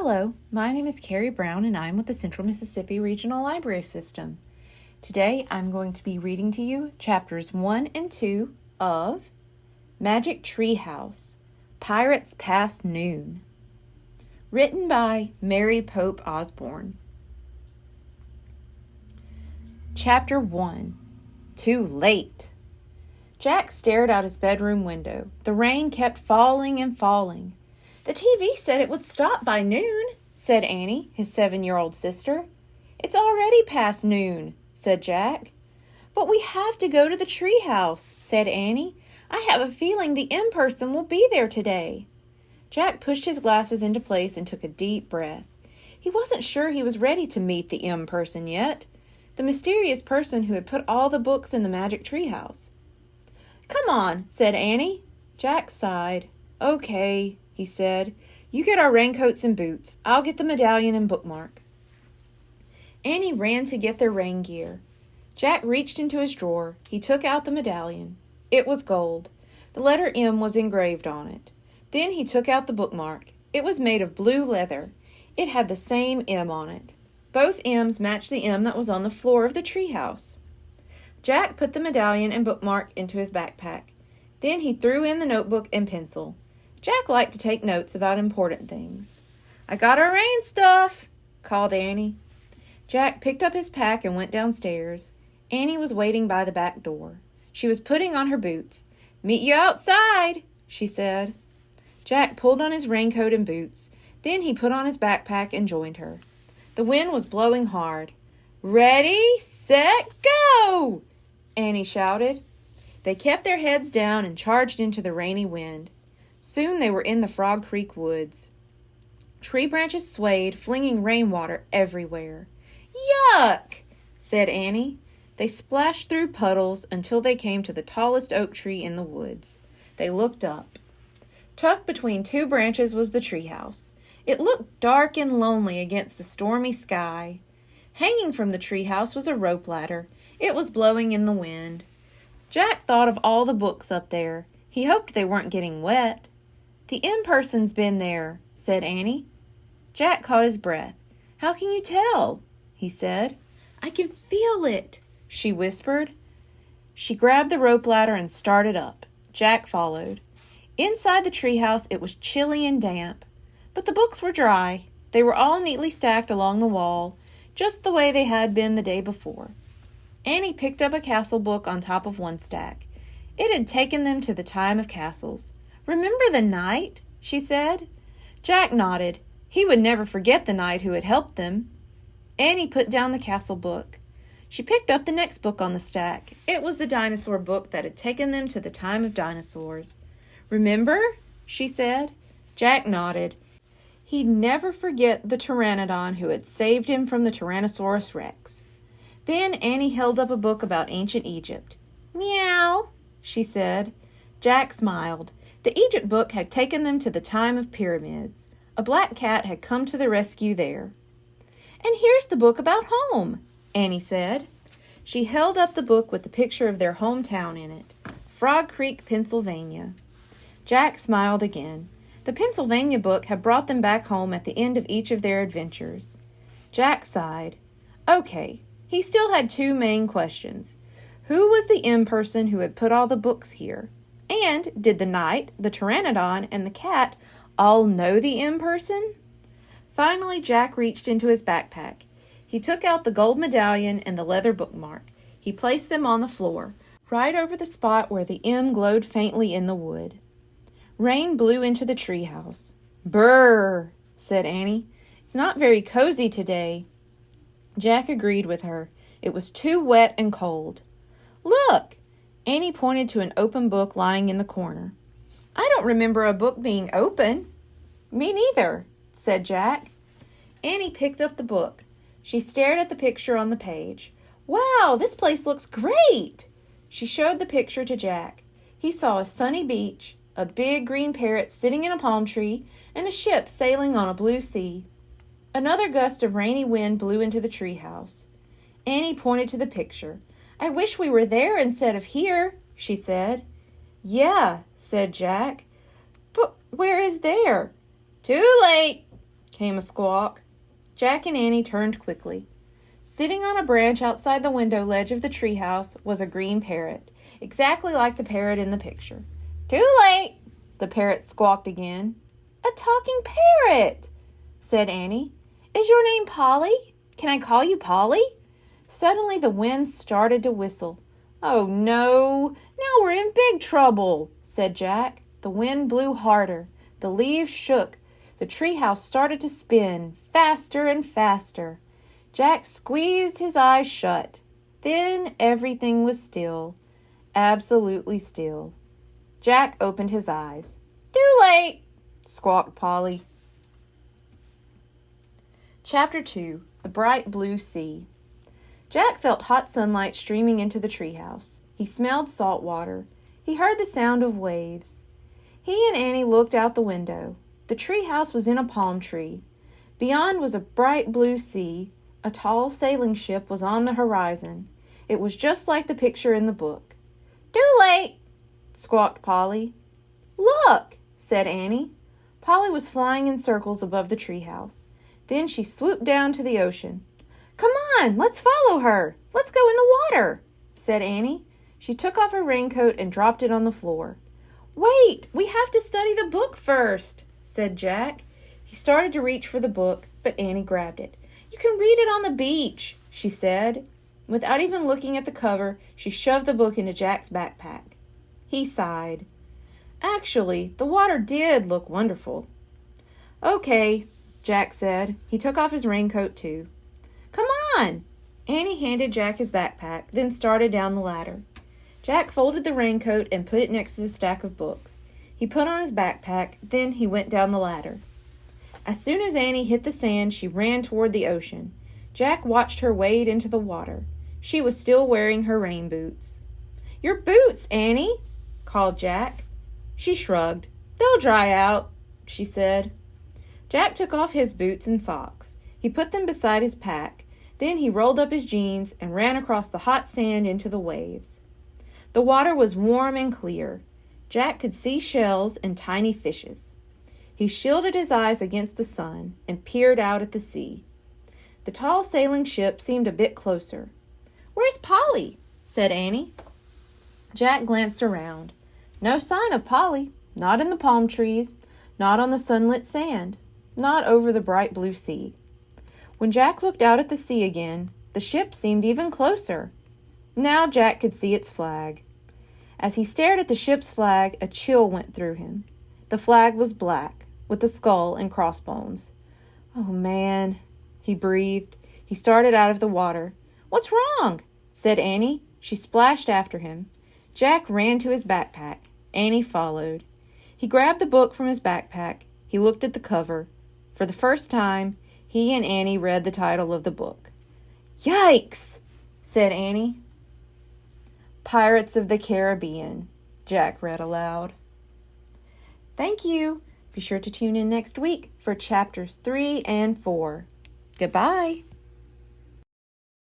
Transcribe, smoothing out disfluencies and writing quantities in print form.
Hello, my name is Carrie Brown and I'm with the Central Mississippi Regional Library System. Today I'm going to be reading to you chapters 1 and 2 of Magic Treehouse, Pirates Past Noon, written by Mary Pope Osbourne. Chapter 1, Too Late. Jack stared out his bedroom window. The rain kept falling and falling. "The TV said it would stop by noon," said Annie, his 7-year-old sister. "It's already past noon," said Jack. "But we have to go to the treehouse," said Annie. "I have a feeling the in-person will be there today." Jack pushed his glasses into place and took a deep breath. He wasn't sure he was ready to meet the in-person yet, the mysterious person who had put all the books in the magic treehouse. "Come on," said Annie. Jack sighed. "Okay," he said. "You get our raincoats and boots. I'll get the medallion and bookmark." Annie ran to get their rain gear. Jack reached into his drawer. He took out the medallion. It was gold. The letter M was engraved on it. Then he took out the bookmark. It was made of blue leather. It had the same M on it. Both M's matched the M that was on the floor of the treehouse. Jack put the medallion and bookmark into his backpack. Then he threw in the notebook and pencil. Jack liked to take notes about important things. "I got our rain stuff," called Annie. Jack picked up his pack and went downstairs. Annie was waiting by the back door. She was putting on her boots. "Meet you outside," she said. Jack pulled on his raincoat and boots. Then he put on his backpack and joined her. The wind was blowing hard. "Ready, set, go!" Annie shouted. They kept their heads down and charged into the rainy wind. Soon they were in the Frog Creek woods. Tree branches swayed, flinging rainwater everywhere. "Yuck!" said Annie. They splashed through puddles until they came to the tallest oak tree in the woods. They looked up. Tucked between two branches was the treehouse. It looked dark and lonely against the stormy sky. Hanging from the treehouse was a rope ladder. It was blowing in the wind. Jack thought of all the books up there. He hoped they weren't getting wet. "The in-person's been there," said Annie. Jack caught his breath. "How can you tell?" he said. "I can feel it," she whispered. She grabbed the rope ladder and started up. Jack followed. Inside the treehouse it was chilly and damp, but the books were dry. They were all neatly stacked along the wall, just the way they had been the day before. Annie picked up a castle book on top of one stack. It had taken them to the time of castles. "Remember the knight?" she said. Jack nodded. He would never forget the knight who had helped them. Annie put down the castle book. She picked up the next book on the stack. It was the dinosaur book that had taken them to the time of dinosaurs. "Remember?" she said. Jack nodded. He'd never forget the pteranodon who had saved him from the Tyrannosaurus Rex. Then Annie held up a book about ancient Egypt. "Meow," she said. Jack smiled. The Egypt book had taken them to the time of pyramids. A black cat had come to the rescue there. "And here's the book about home," Annie said. She held up the book with the picture of their hometown in it, Frog Creek, Pennsylvania. Jack smiled again. The Pennsylvania book had brought them back home at the end of each of their adventures. Jack sighed. Okay, he still had two main questions. Who was the in-person who had put all the books here? And did the knight, the pteranodon, and the cat all know the in-person? Finally, Jack reached into his backpack. He took out the gold medallion and the leather bookmark. He placed them on the floor, right over the spot where the M glowed faintly in the wood. Rain blew into the treehouse. "Brrr," said Annie. "It's not very cozy today." Jack agreed with her. It was too wet and cold. "Look!" Annie pointed to an open book lying in the corner. "I don't remember a book being open." "Me neither," said Jack. Annie picked up the book. She stared at the picture on the page. "Wow, this place looks great!" She showed the picture to Jack. He saw a sunny beach, a big green parrot sitting in a palm tree, and a ship sailing on a blue sea. Another gust of rainy wind blew into the treehouse. Annie pointed to the picture. "I wish we were there instead of here," she said. "Yeah," said Jack. "But where is there?" "Too late," came a squawk. Jack and Annie turned quickly. Sitting on a branch outside the window ledge of the treehouse was a green parrot, exactly like the parrot in the picture. "Too late," the parrot squawked again. "A talking parrot," said Annie. "Is your name Polly? Can I call you Polly?" Suddenly the wind started to whistle. "Oh no, now we're in big trouble," said Jack. The wind blew harder. The leaves shook. The treehouse started to spin, faster and faster. Jack squeezed his eyes shut. Then everything was still, absolutely still. Jack opened his eyes. "Too late," squawked Polly. Chapter 2. The Bright Blue Sea. Jack felt hot sunlight streaming into the treehouse. He smelled salt water. He heard the sound of waves. He and Annie looked out the window. The treehouse was in a palm tree. Beyond was a bright blue sea. A tall sailing ship was on the horizon. It was just like the picture in the book. "Too late," squawked Polly. "Look," said Annie. Polly was flying in circles above the treehouse. Then she swooped down to the ocean. "Come on, let's follow her. Let's go in the water," said Annie. She took off her raincoat and dropped it on the floor. "Wait, we have to study the book first," said Jack. He started to reach for the book, but Annie grabbed it. "You can read it on the beach," she said. Without even looking at the cover, she shoved the book into Jack's backpack. He sighed. Actually, the water did look wonderful. "Okay," Jack said. He took off his raincoat too. "Come on!" Annie handed Jack his backpack, then started down the ladder. Jack folded the raincoat and put it next to the stack of books. He put on his backpack, then he went down the ladder. As soon as Annie hit the sand, she ran toward the ocean. Jack watched her wade into the water. She was still wearing her rain boots. "Your boots, Annie," called Jack. She shrugged. "They'll dry out," she said. Jack took off his boots and socks. He put them beside his pack. Then he rolled up his jeans and ran across the hot sand into the waves. The water was warm and clear. Jack could see shells and tiny fishes. He shielded his eyes against the sun and peered out at the sea. The tall sailing ship seemed a bit closer. "Where's Polly?" said Annie. Jack glanced around. No sign of Polly. Not in the palm trees. Not on the sunlit sand. Not over the bright blue sea. When Jack looked out at the sea again, the ship seemed even closer. Now Jack could see its flag. As he stared at the ship's flag, a chill went through him. The flag was black, with the skull and crossbones. "Oh, man," he breathed. He started out of the water. "What's wrong?" said Annie. She splashed after him. Jack ran to his backpack. Annie followed. He grabbed the book from his backpack. He looked at the cover. For the first time, he and Annie read the title of the book. "Yikes!" said Annie. "Pirates of the Caribbean," Jack read aloud. Thank you. Be sure to tune in next week for chapters 3 and 4. Goodbye.